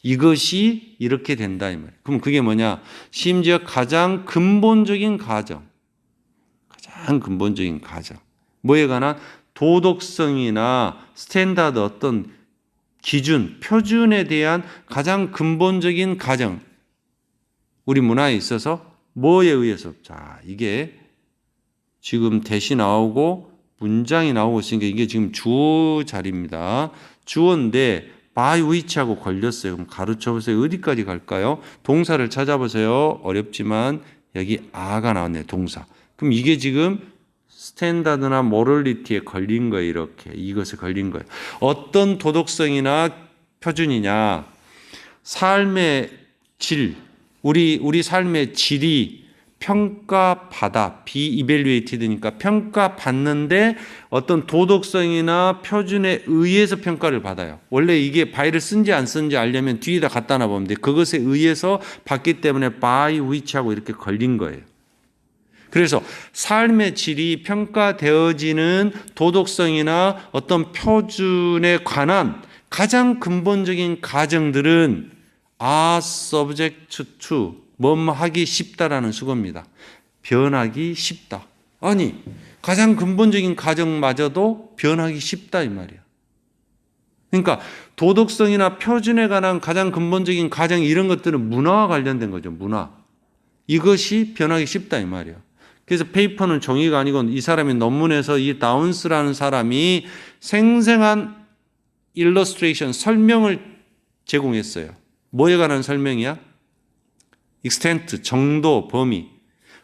[SPEAKER 1] 이것이 이렇게 된다 이 말이에요. 그럼 그게 뭐냐? 심지어 가장 근본적인 가정. 뭐에 관한? 도덕성이나 스탠다드 어떤 기준, 표준에 대한 가장 근본적인 가정, 우리 문화에 있어서 뭐에 의해서, 자, 이게 지금 대시 나오고 문장이 나오고 있으니까 이게 지금 주어 자리입니다. 주어인데 by which하고 걸렸어요. 그럼 가르쳐 보세요. 어디까지 갈까요? 동사를 찾아보세요. 어렵지만 여기 a가 나왔네요. 동사. 그럼 이게 지금 스탠다드나 모럴리티에 걸린 거예요. 이렇게 이것에 걸린 거예요. 어떤 도덕성이나 표준이냐, 삶의 질, 우리 삶의 질이 평가받아, be-evaluated니까 평가받는데 어떤 도덕성이나 표준에 의해서 평가를 받아요. 원래 이게 by를 쓴지 안 쓴지 알려면 뒤에다 갖다 놔보면 돼. 그것에 의해서 받기 때문에 by which하고 이렇게 걸린 거예요. 그래서 삶의 질이 평가되어지는 도덕성이나 어떤 표준에 관한 가장 근본적인 가정들은 are subject to 뭐뭐 하기 쉽다라는 수거입니다. 변하기 쉽다. 아니, 가장 근본적인 가정마저도 변하기 쉽다 이 말이야. 그러니까 도덕성이나 표준에 관한 가장 근본적인 가정 이런 것들은 문화와 관련된 거죠. 문화. 이것이 변하기 쉽다 이 말이야. 그래서 페이퍼는 종이가 아니고 이 사람이 논문에서 이 다운스라는 사람이 생생한 일러스트레이션, 설명을 제공했어요. 뭐에 관한 설명이야? extent, 정도, 범위.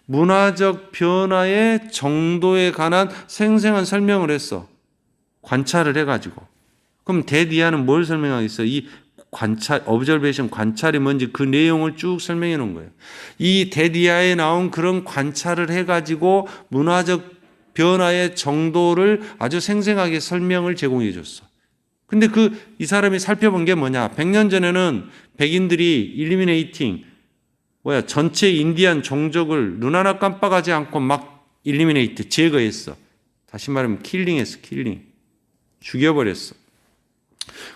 [SPEAKER 1] 문화적 변화의 정도에 관한 생생한 설명을 했어. 관찰을 해가지고. 그럼 대디아는 뭘 설명하겠어? 이 관찰, observation, 관찰이 뭔지 그 내용을 쭉 설명해 놓은 거예요. 이 대디아에 나온 그런 관찰을 해가지고 문화적 변화의 정도를 아주 생생하게 설명을 제공해 줬어. 근데 이 사람이 살펴본 게 뭐냐? 100년 전에는 백인들이 eliminating, 전체 인디안 종족을 눈 하나 깜빡하지 않고 막 eliminate, 제거했어. 다시 말하면 킬링했어, 킬링. 죽여버렸어.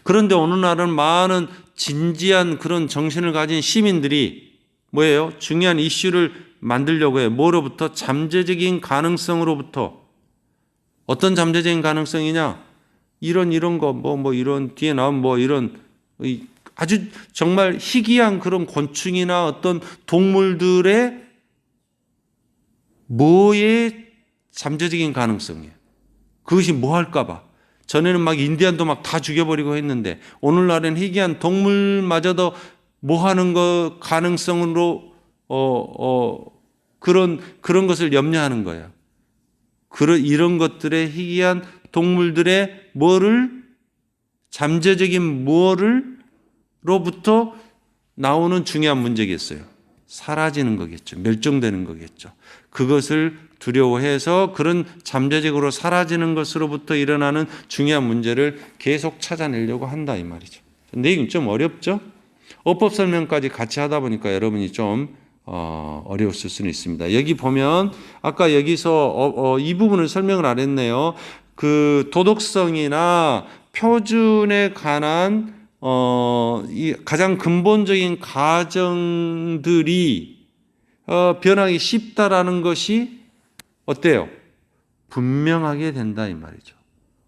[SPEAKER 1] 그런데 어느 날은 많은 진지한 그런 정신을 가진 시민들이 뭐예요? 중요한 이슈를 만들려고 해요. 뭐로부터? 잠재적인 가능성으로부터. 어떤 잠재적인 가능성이냐? 이런 거, 이런 뒤에 나온 이런 아주 정말 희귀한 그런 곤충이나 어떤 동물들의 뭐의 잠재적인 가능성이에요. 그것이 뭐 할까봐. 전에는 막 인디안도 막 다 죽여버리고 했는데 오늘날은 희귀한 동물마저도 뭐 하는 거 가능성으로 그런 것을 염려하는 거예요. 이런 것들의 희귀한 동물들의 잠재적인 로부터 나오는 중요한 문제겠어요. 사라지는 거겠죠. 멸종되는 거겠죠. 그것을 두려워해서 그런 잠재적으로 사라지는 것으로부터 일어나는 중요한 문제를 계속 찾아내려고 한다 이 말이죠. 내용 좀 어렵죠? 어법 설명까지 같이 하다 보니까 여러분이 좀 어려웠을 수는 있습니다. 여기 보면 아까 여기서 이 부분을 설명을 안 했네요. 그 도덕성이나 표준에 관한 이 가장 근본적인 가정들이 변하기 쉽다라는 것이 어때요? 분명하게 된다 이 말이죠.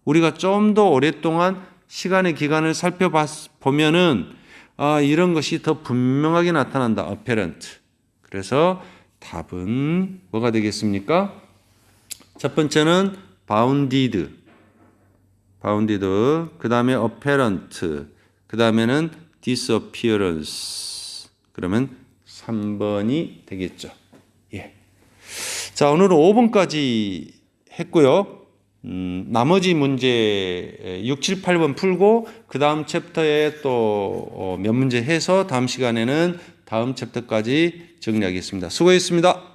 [SPEAKER 1] 우리가 좀 더 오랫동안 시간의 기간을 살펴보면은 이런 것이 더 분명하게 나타난다. apparent. 그래서 답은 뭐가 되겠습니까? 첫 번째는 bounded. 그 다음에 apparent. 그 다음에는 disappearance. 그러면 3번이 되겠죠. 예. 자, 오늘은 5번까지 했고요. 나머지 문제 6, 7, 8번 풀고 그 다음 챕터에 또 몇 문제 해서 다음 시간에는 다음 챕터까지 정리하겠습니다. 수고했습니다.